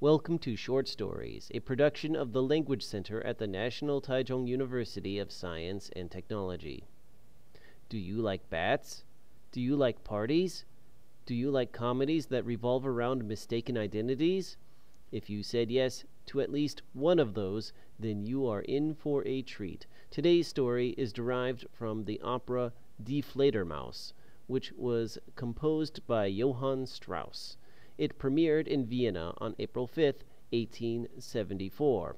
Welcome to Short Stories, a production of the Language Center at the National Taichung University of Science and Technology. Do you like bats? Do you like parties? Do you like comedies that revolve around mistaken identities? If you said yes to at least one of those, then you are in for a treat. Today's story is derived from the opera Die Fledermaus, which was composed by Johann Strauss. It premiered in Vienna on April 5, 1874.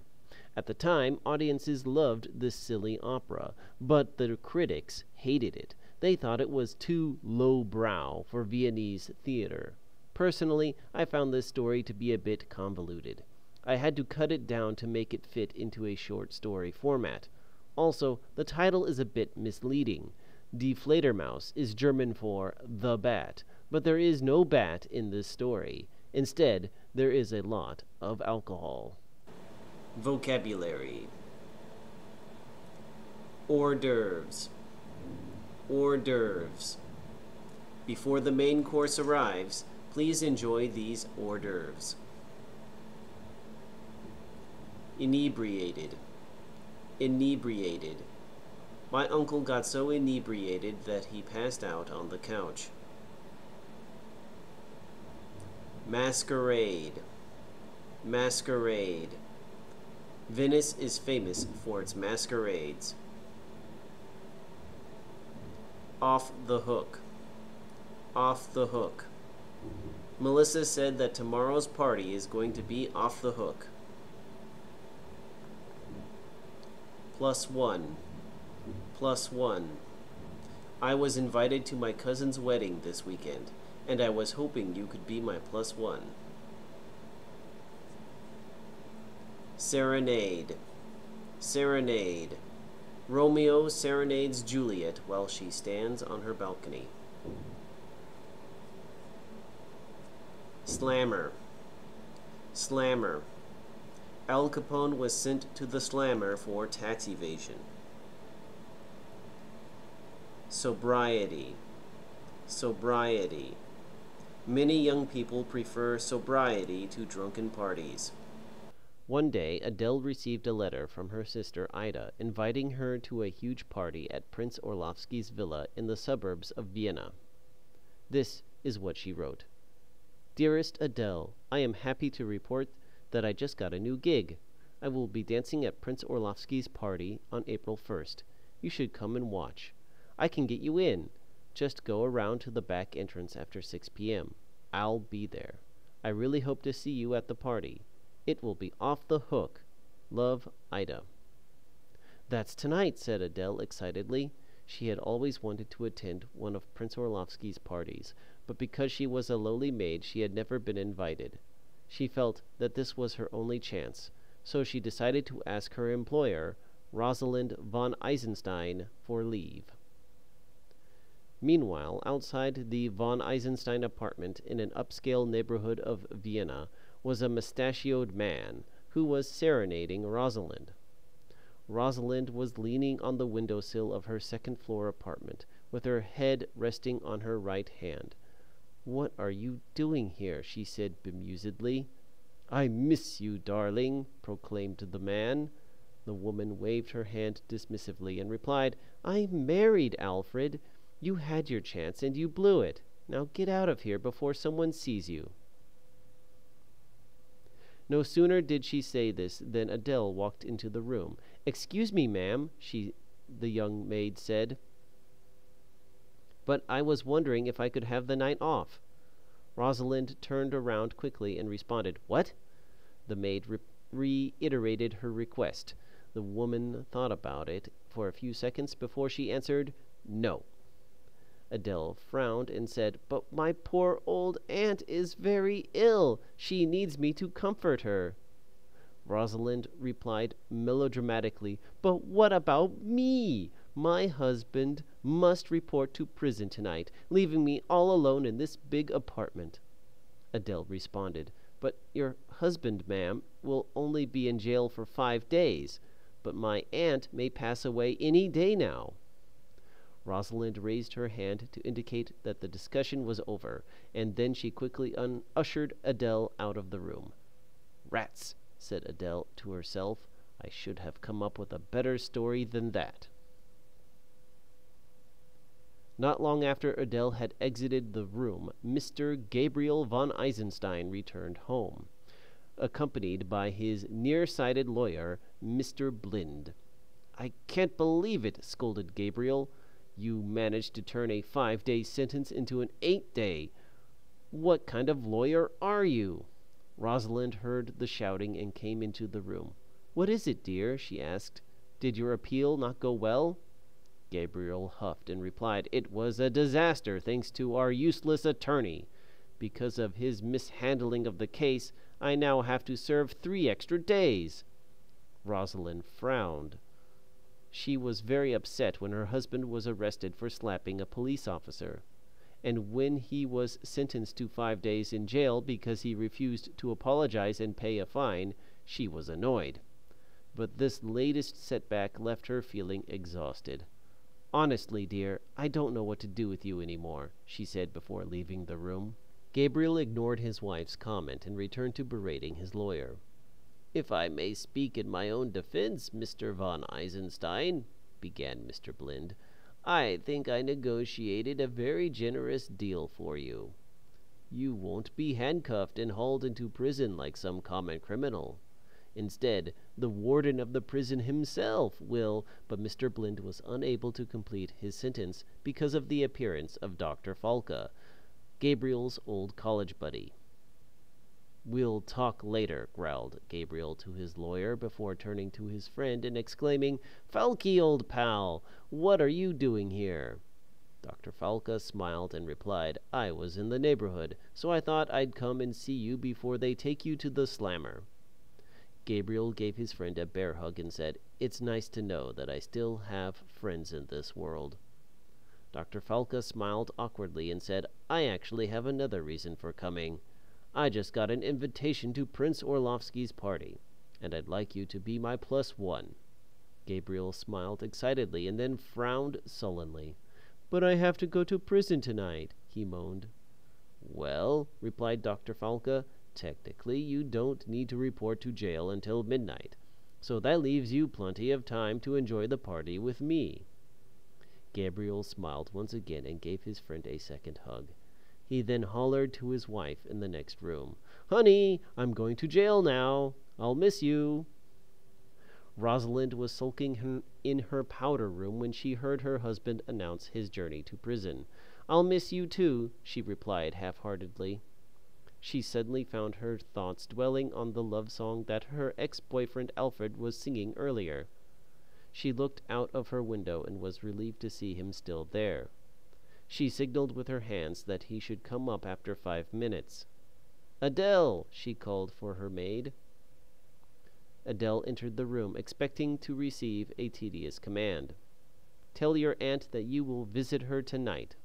At the time, audiences loved this silly opera, but the critics hated it. They thought it was too lowbrow for Viennese theater. Personally, I found this story to be a bit convoluted. I had to cut it down to make it fit into a short story format. Also, the title is a bit misleading. Die Fledermaus is German for the bat, but there is no bat in this story. Instead, there is a lot of alcohol. Vocabulary: hors d'oeuvres. Hors d'oeuvres. Before the main course arrives, please enjoy these hors d'oeuvres. Inebriated. Inebriated. My uncle got so inebriated that he passed out on the couch. Masquerade. Masquerade. Venice is famous for its masquerades. Off the hook. Off the hook. Melissa said that tomorrow's party is going to be off the hook. +1. +1. I was invited to my cousin's wedding this weekend, and I was hoping you could be my +1. Serenade. Serenade. Romeo serenades Juliet while she stands on her balcony. Slammer. Slammer. Al Capone was sent to the slammer for tax evasion. Sobriety. Sobriety. Many young people prefer sobriety to drunken parties. One day, Adele received a letter from her sister Ida inviting her to a huge party at Prince Orlovsky's villa in the suburbs of Vienna. This is what she wrote. Dearest Adele, I am happy to report that I just got a new gig. I will be dancing at Prince Orlovsky's party on April 1st. You should come and watch. I can get you in. Just go around to the back entrance after 6 p.m. I'll be there. I really hope to see you at the party. It will be off the hook. Love, Ida. That's tonight, said Adele excitedly. She had always wanted to attend one of Prince Orlovsky's parties, but because she was a lowly maid, she had never been invited. She felt that this was her only chance, so she decided to ask her employer, Rosalind von Eisenstein, for leave. Meanwhile, outside the von Eisenstein apartment in an upscale neighborhood of Vienna was a mustachioed man who was serenading Rosalind. Rosalind was leaning on the windowsill of her second-floor apartment, with her head resting on her right hand. "What are you doing here?" she said bemusedly. "I miss you, darling," proclaimed the man. The woman waved her hand dismissively and replied, "I'm married, Alfred. You had your chance and you blew it. Now get out of here before someone sees you." No sooner did she say this than Adele walked into the room. "Excuse me, ma'am," the young maid said, "but I was wondering if I could have the night off." Rosalind turned around quickly and responded, "What?" The maid reiterated her request. The woman thought about it for a few seconds before she answered, "No." Adele frowned and said, "But my poor old aunt is very ill. She needs me to comfort her." Rosalind replied melodramatically, "But what about me? My husband must report to prison tonight, leaving me all alone in this big apartment." Adele responded, "But your husband, ma'am, will only be in jail for 5 days. But my aunt may pass away any day now." Rosalind raised her hand to indicate that the discussion was over, and then she quickly ushered Adele out of the room. Rats, said Adele to herself. I should have come up with a better story than that. Not long after Adele had exited the room, Mr. Gabriel von Eisenstein returned home, accompanied by his nearsighted lawyer, Mr. Blind. I can't believe it, scolded Gabriel. You managed to turn a 5-day sentence into an 8-day. What kind of lawyer are you? Rosalind heard the shouting and came into the room. What is it, dear? She asked. Did your appeal not go well? Gabriel huffed and replied, It was a disaster, thanks to our useless attorney. Because of his mishandling of the case, I now have to serve 3 extra days. Rosalind frowned. She was very upset when her husband was arrested for slapping a police officer, and when he was sentenced to 5 days in jail because he refused to apologize and pay a fine, she was annoyed. But this latest setback left her feeling exhausted. Honestly, dear, I don't know what to do with you anymore, she said before leaving the room. Gabriel ignored his wife's comment and returned to berating his lawyer. If I may speak in my own defense, Mr. von Eisenstein, began Mr. Blind, I think I negotiated a very generous deal for you. You won't be handcuffed and hauled into prison like some common criminal. Instead, the warden of the prison himself will, but Mr. Blind was unable to complete his sentence because of the appearance of Dr. Falca, Gabriel's old college buddy. We'll talk later, growled Gabriel to his lawyer before turning to his friend and exclaiming, Falky, old pal, what are you doing here? Dr. Falca smiled and replied, I was in the neighborhood, so I thought I'd come and see you before they take you to the slammer. Gabriel gave his friend a bear hug and said, It's nice to know that I still have friends in this world. Dr. Falca smiled awkwardly and said, I actually have another reason for coming. I just got an invitation to Prince Orlovsky's party, and I'd like you to be my +1. Gabriel smiled excitedly and then frowned sullenly. But I have to go to prison tonight, he moaned. Well, replied Dr. Falca, technically you don't need to report to jail until midnight, so that leaves you plenty of time to enjoy the party with me. Gabriel smiled once again and gave his friend a second hug. He then hollered to his wife in the next room, Honey, I'm going to jail now. I'll miss you. Rosalind was sulking in her powder room when she heard her husband announce his journey to prison. I'll miss you too, she replied half-heartedly. She suddenly found her thoughts dwelling on the love song that her ex-boyfriend Alfred was singing earlier. She looked out of her window and was relieved to see him still there. She signaled with her hands that he should come up after 5 minutes. Adele, she called for her maid. Adele entered the room, expecting to receive a tedious command. Tell your aunt that you will visit her tonight.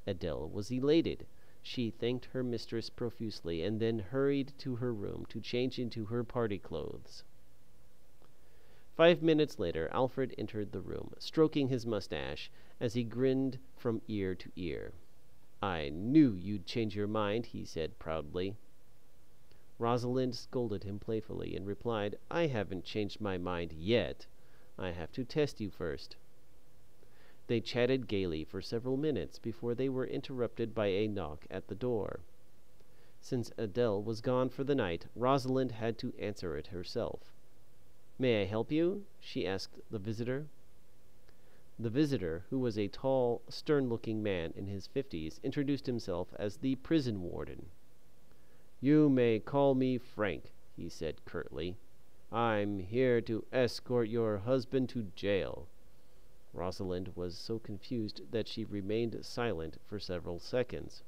Adele was elated. She thanked her mistress profusely and then hurried to her room to change into her party clothes. 5 minutes later, Alfred entered the room, stroking his mustache as he grinned from ear to ear. I knew you'd change your mind, he said proudly. Rosalind scolded him playfully and replied, I haven't changed my mind yet. I have to test you first. They chatted gaily for several minutes before they were interrupted by a knock at the door. Since Adele was gone for the night, Rosalind had to answer it herself. May I help you? She asked the visitor. The visitor, who was a tall, stern-looking man in his 50s, introduced himself as the prison warden. You may call me Frank, he said curtly. I'm here to escort your husband to jail. Rosalind was so confused that she remained silent for several seconds.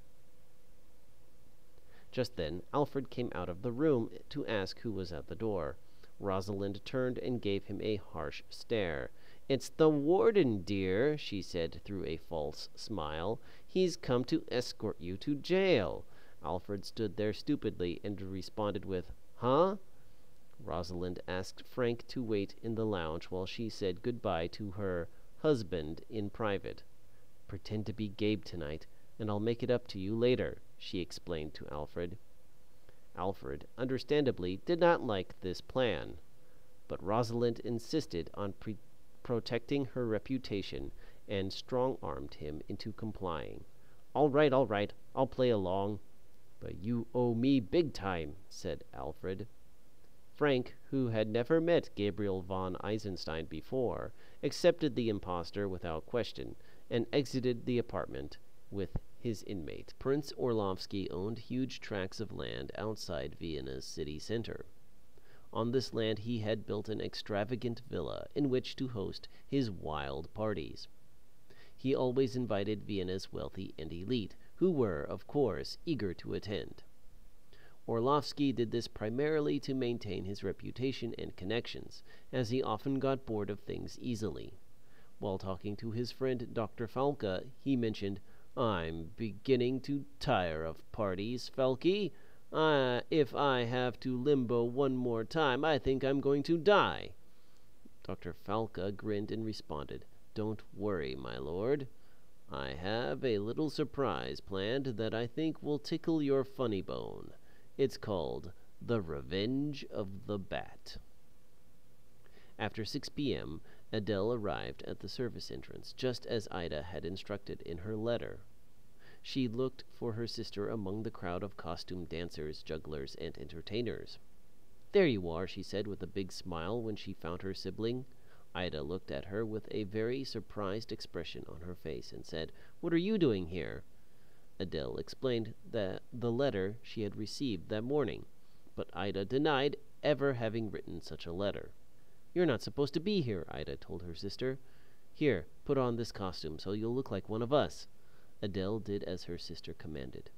Just then, Alfred came out of the room to ask who was at the door. Rosalind turned and gave him a harsh stare. It's the warden, dear, she said through a false smile. He's come to escort you to jail. Alfred stood there stupidly and responded with, Huh? Rosalind asked Frank to wait in the lounge while she said goodbye to her husband in private. Pretend to be Gabe tonight, and I'll make it up to you later, she explained to Alfred. Alfred, understandably, did not like this plan, but Rosalind insisted on protecting her reputation and strong-armed him into complying. All right, I'll play along." "But you owe me big time," said Alfred. Frank, who had never met Gabriel von Eisenstein before, accepted the impostor without question, and exited the apartment with his inmate. Prince Orlovsky owned huge tracts of land outside Vienna's city center. On this land he had built an extravagant villa in which to host his wild parties. He always invited Vienna's wealthy and elite, who were, of course, eager to attend. Orlovsky did this primarily to maintain his reputation and connections, as he often got bored of things easily. While talking to his friend Dr. Falke, he mentioned, "I'm beginning to tire of parties, Falke. If I have to limbo one more time, I think I'm going to die." Dr. Falke grinned and responded, "Don't worry, my lord. I have a little surprise planned that I think will tickle your funny bone. It's called The Revenge of the Bat." After 6 p.m., Adele arrived at the service entrance, just as Ida had instructed in her letter. She looked for her sister among the crowd of costumed dancers, jugglers, and entertainers. "There you are," she said with a big smile when she found her sibling. Ida looked at her with a very surprised expression on her face and said, "What are you doing here?" Adele explained the letter she had received that morning, but Ida denied ever having written such a letter. "You're not supposed to be here," Ida told her sister. "Here, put on this costume so you'll look like one of us." Adele did as her sister commanded.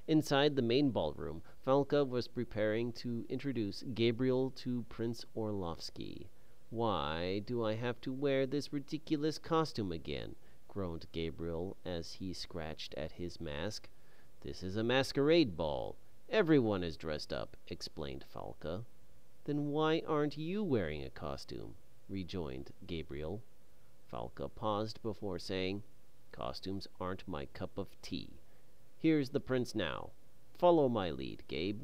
Inside the main ballroom, Falke was preparing to introduce Gabriel to Prince Orlovsky. "Why do I have to wear this ridiculous costume again?" groaned Gabriel as he scratched at his mask. "This is a masquerade ball. Everyone is dressed up," explained Falke. "Then why aren't you wearing a costume?" rejoined Gabriel. Falke paused before saying, "Costumes aren't my cup of tea. Here's the prince now. Follow my lead, Gabe."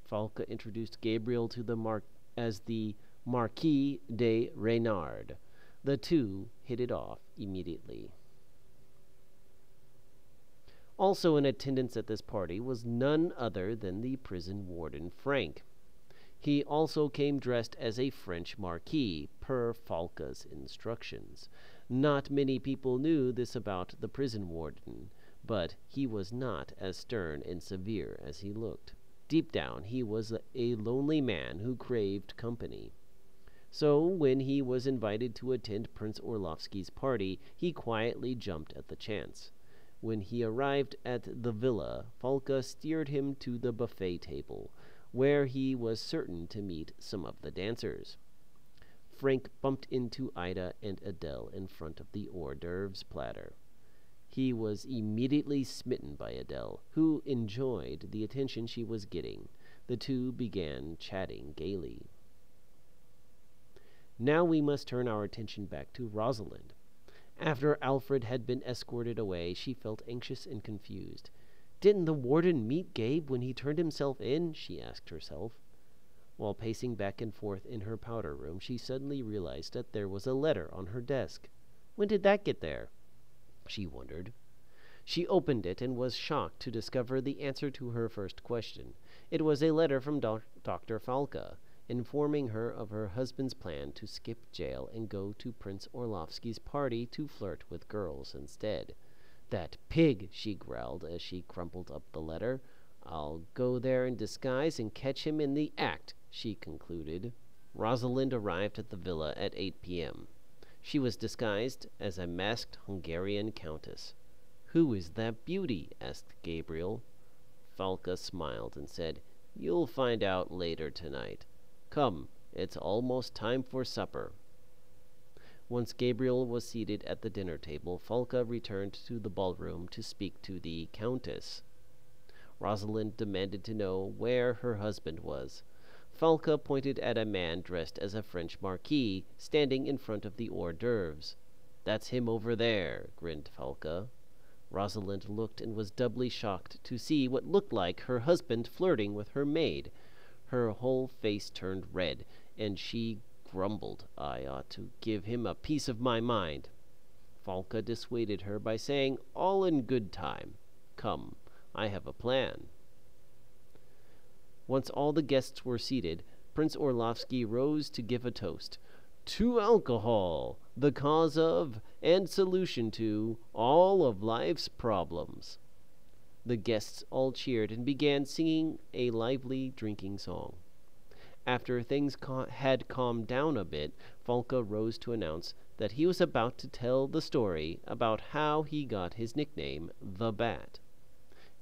Falke introduced Gabriel to as the Marquis de Reynard. The two hit it off immediately. Also in attendance at this party was none other than the prison warden Frank. He also came dressed as a French marquis, per Falke's instructions. Not many people knew this about the prison warden, but he was not as stern and severe as he looked. Deep down, he was a lonely man who craved company. So when he was invited to attend Prince Orlovsky's party, he quietly jumped at the chance. When he arrived at the villa, Falke steered him to the buffet table, where he was certain to meet some of the dancers. Frank bumped into Ida and Adele in front of the hors d'oeuvres platter. He was immediately smitten by Adele, who enjoyed the attention she was getting. The two began chatting gaily. Now we must turn our attention back to Rosalind. After Alfred had been escorted away, she felt anxious and confused. "Didn't the warden meet Gabe when he turned himself in?" she asked herself. While pacing back and forth in her powder room, she suddenly realized that there was a letter on her desk. When did that get there? She wondered. She opened it and was shocked to discover the answer to her first question. It was a letter from Dr. Falke, informing her of her husband's plan to skip jail and go to Prince Orlovsky's party to flirt with girls instead. "That pig," she growled as she crumpled up the letter. "I'll go there in disguise and catch him in the act," she concluded. Rosalind arrived at the villa at 8 p.m. She was disguised as a masked Hungarian countess. "Who is that beauty?" asked Gabriel. Falke smiled and said, "You'll find out later tonight. Come, it's almost time for supper." Once Gabriel was seated at the dinner table, Falke returned to the ballroom to speak to the countess. Rosalind demanded to know where her husband was. Falke pointed at a man dressed as a French marquis, standing in front of the hors d'oeuvres. "That's him over there," grinned Falke. Rosalind looked and was doubly shocked to see what looked like her husband flirting with her maid. Her whole face turned red, and she grumbled, "I ought to give him a piece of my mind." Falca dissuaded her by saying, "All in good time. Come, I have a plan." Once all the guests were seated, Prince Orlovsky rose to give a toast. "To alcohol, the cause of, and solution to, all of life's problems." The guests all cheered and began singing a lively drinking song. After things had calmed down a bit, Falca rose to announce that he was about to tell the story about how he got his nickname, the Bat.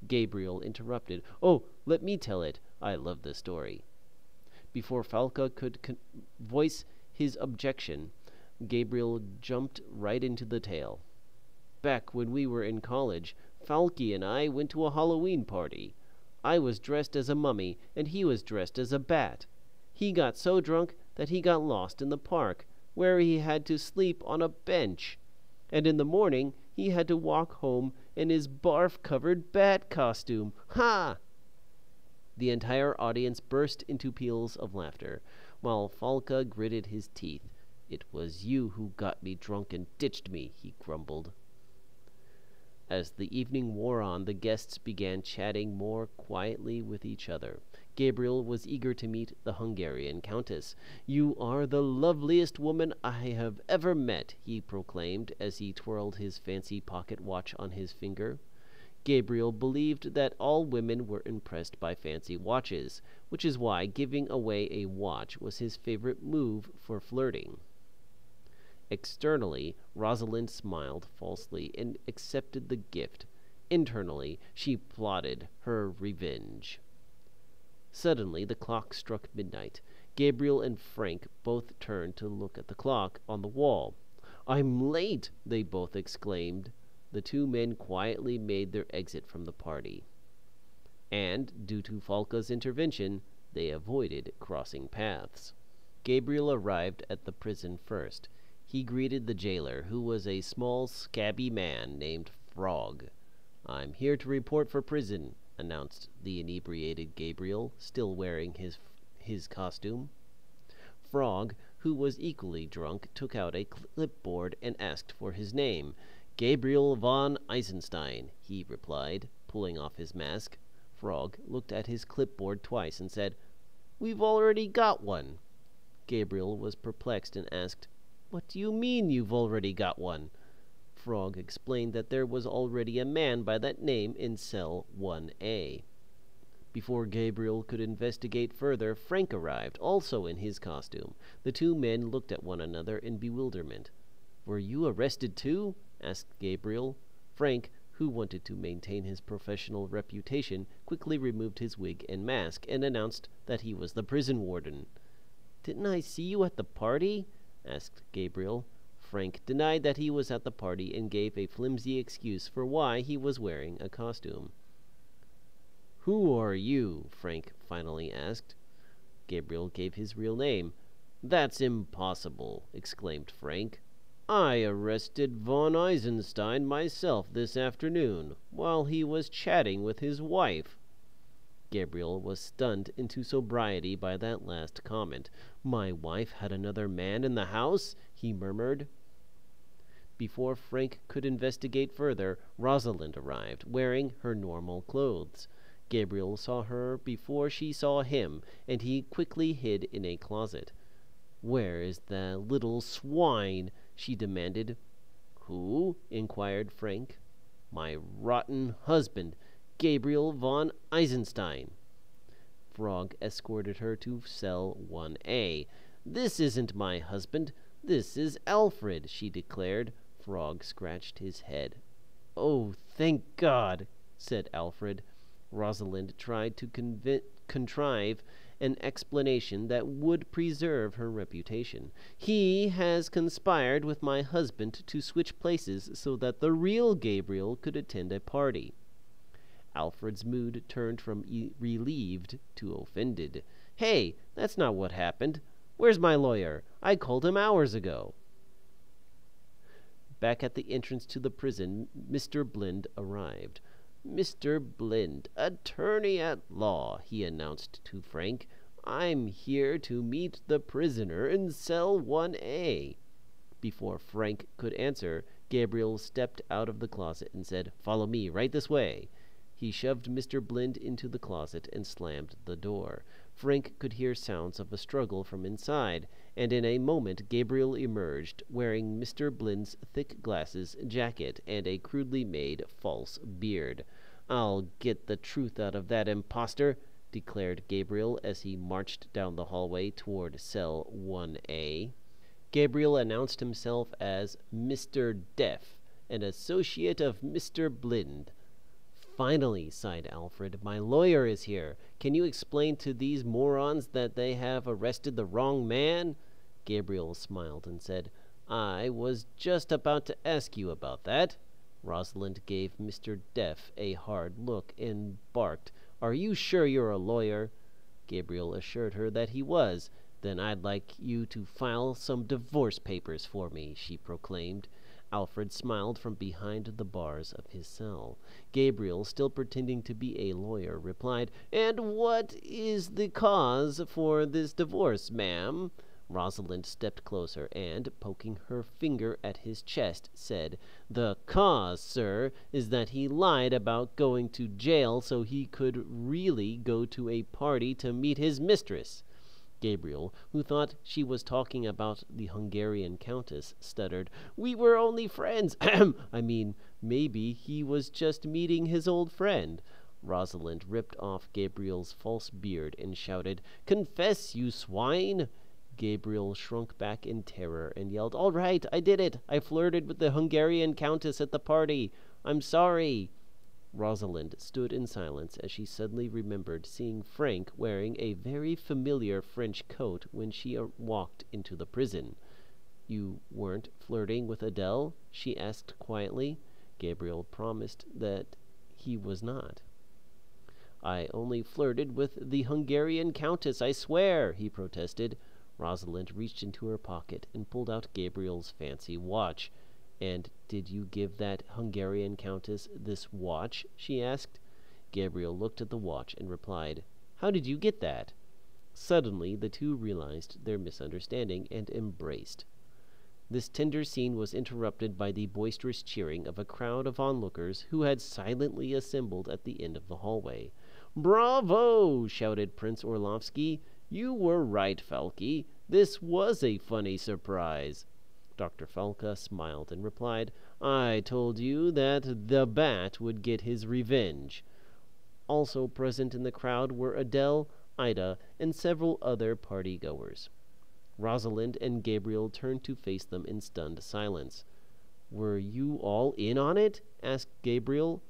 Gabriel interrupted. "Oh, let me tell it. I love the story." Before Falca could voice his objection, Gabriel jumped right into the tale. "Back when we were in college, Falky and I went to a Halloween party. I was dressed as a mummy, and he was dressed as a bat. He got so drunk that he got lost in the park, where he had to sleep on a bench. And in the morning, he had to walk home in his barf-covered bat costume. Ha!" The entire audience burst into peals of laughter, while Falca gritted his teeth. "It was you who got me drunk and ditched me," he grumbled. As the evening wore on, the guests began chatting more quietly with each other. Gabriel was eager to meet the Hungarian countess. "You are the loveliest woman I have ever met," he proclaimed as he twirled his fancy pocket watch on his finger. Gabriel believed that all women were impressed by fancy watches, which is why giving away a watch was his favorite move for flirting. Externally, Rosalind smiled falsely and accepted the gift. Internally, she plotted her revenge. Suddenly, the clock struck midnight. Gabriel and Frank both turned to look at the clock on the wall. "I'm late!" they both exclaimed. The two men quietly made their exit from the party. And, due to Falca's intervention, they avoided crossing paths. Gabriel arrived at the prison first. He greeted the jailer, who was a small, scabby man named Frog. "I'm here to report for prison," announced the inebriated Gabriel, still wearing his costume. Frog, who was equally drunk, took out a clipboard and asked for his name. "Gabriel von Eisenstein," he replied, pulling off his mask. Frog looked at his clipboard twice and said, "We've already got one." Gabriel was perplexed and asked, "What do you mean you've already got one?" Frog explained that there was already a man by that name in cell 1A. Before Gabriel could investigate further, Frank arrived, also in his costume. The two men looked at one another in bewilderment. "Were you arrested too?" asked Gabriel. Frank, who wanted to maintain his professional reputation, quickly removed his wig and mask and announced that he was the prison warden. "Didn't I see you at the party?" asked Gabriel. Frank denied that he was at the party and gave a flimsy excuse for why he was wearing a costume. "Who are you?" Frank finally asked. Gabriel gave his real name. "That's impossible," exclaimed Frank. "I arrested von Eisenstein myself this afternoon, while he was chatting with his wife." Gabriel was stunned into sobriety by that last comment. "My wife had another man in the house?" he murmured. Before Frank could investigate further, Rosalind arrived, wearing her normal clothes. Gabriel saw her before she saw him, and he quickly hid in a closet. "Where is the little swine?" she demanded. "Who?" inquired Frank. "My rotten husband, Gabriel von Eisenstein." Frog escorted her to cell 1A. "This isn't my husband. This is Alfred," she declared. Frog scratched his head. "Oh, thank God," said Alfred. Rosalind tried to contrive an explanation that would preserve her reputation. "He has conspired with my husband to switch places so that the real Gabriel could attend a party." Alfred's mood turned from relieved to offended. "Hey, that's not what happened. Where's my lawyer? I called him hours ago." Back at the entrance to the prison, Mr. Blind arrived. "Mr. Blind, attorney at law," he announced to Frank. "I'm here to meet the prisoner in cell 1A." Before Frank could answer, Gabriel stepped out of the closet and said, "Follow me, right this way." He shoved Mr. Blind into the closet and slammed the door. Frank could hear sounds of a struggle from inside, and in a moment Gabriel emerged, wearing Mr. Blind's thick glasses, jacket, and a crudely made false beard. "I'll get the truth out of that impostor," declared Gabriel as he marched down the hallway toward cell 1A. Gabriel announced himself as Mr. Deaf, an associate of Mr. Blind. "Finally," sighed Alfred, "my lawyer is here. Can you explain to these morons that they have arrested the wrong man?" Gabriel smiled and said, "I was just about to ask you about that." Rosalind gave Mr. Deaf a hard look and barked, "Are you sure you're a lawyer?" Gabriel assured her that he was. "Then I'd like you to file some divorce papers for me," she proclaimed. Alfred smiled from behind the bars of his cell. Gabriel, still pretending to be a lawyer, replied, "And what is the cause for this divorce, ma'am?" Rosalind stepped closer and, poking her finger at his chest, said, "The cause, sir, is that he lied about going to jail so he could really go to a party to meet his mistress." Gabriel, who thought she was talking about the Hungarian countess, stuttered, "We were only friends. I mean, maybe he was just meeting his old friend." Rosalind ripped off Gabriel's false beard and shouted, "Confess, you swine!" Gabriel shrunk back in terror and yelled, "All right, I did it. I flirted with the Hungarian countess at the party. I'm sorry." Rosalind stood in silence as she suddenly remembered seeing Frank wearing a very familiar French coat when she walked into the prison. "You weren't flirting with Adele?" she asked quietly. Gabriel promised that he was not. "I only flirted with the Hungarian countess, I swear," he protested. Rosalind reached into her pocket and pulled out Gabriel's fancy watch. "And did you give that Hungarian countess this watch?" she asked. Gabriel looked at the watch and replied, "How did you get that?" Suddenly the two realized their misunderstanding and embraced. This tender scene was interrupted by the boisterous cheering of a crowd of onlookers who had silently assembled at the end of the hallway. "Bravo!" shouted Prince Orlovsky. "You were right, Falky. This was a funny surprise." Dr. Falca smiled and replied, "I told you that the bat would get his revenge." Also present in the crowd were Adele, Ida, and several other party-goers. Rosalind and Gabriel turned to face them in stunned silence. "Were you all in on it?" asked Gabriel.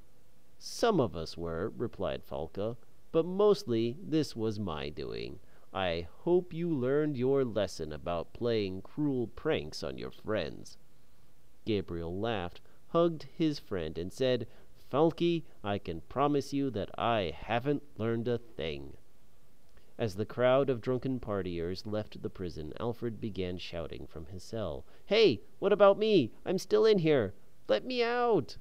"Some of us were," replied Falca, "but mostly this was my doing. I hope you learned your lesson about playing cruel pranks on your friends." Gabriel laughed, hugged his friend, and said, "Falky, I can promise you that I haven't learned a thing." As the crowd of drunken partiers left the prison, Alfred began shouting from his cell, "Hey, what about me? I'm still in here. Let me out!"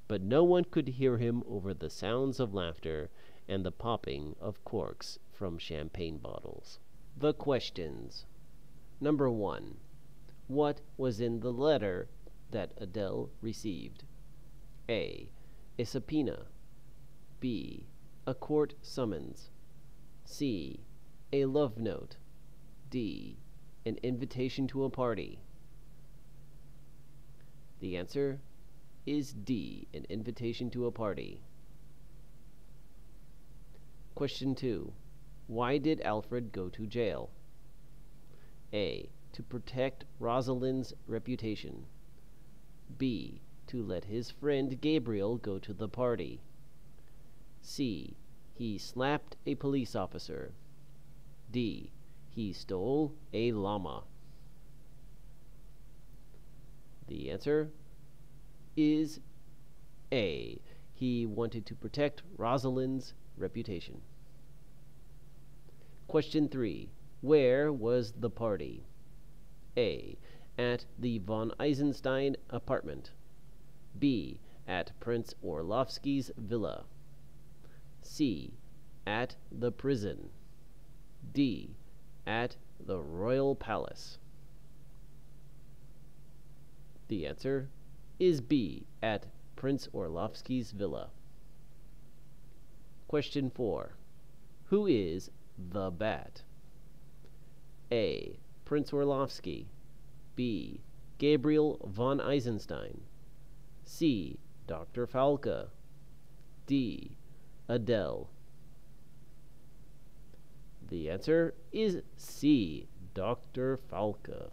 But no one could hear him over the sounds of laughter and the popping of corks from champagne bottles. The questions. Number 1. What was in the letter that Adele received? A. A subpoena. B. A court summons. C. A love note. D. An invitation to a party. The answer is D. An invitation to a party. Question 2. Why did Alfred go to jail? A. To protect Rosalind's reputation. B. To let his friend Gabriel go to the party. C. He slapped a police officer. D. He stole a llama. The answer is A. He wanted to protect Rosalind's reputation. Question 3. Where was the party? A. At the von Eisenstein apartment. B. At Prince Orlovsky's villa. C. At the prison. D. At the royal palace. The answer is B. At Prince Orlovsky's villa. Question 4. Who is the Bat? A. Prince Orlovsky. B. Gabriel von Eisenstein. C. Dr. Falke. D. Adele. The answer is C. Dr. Falke.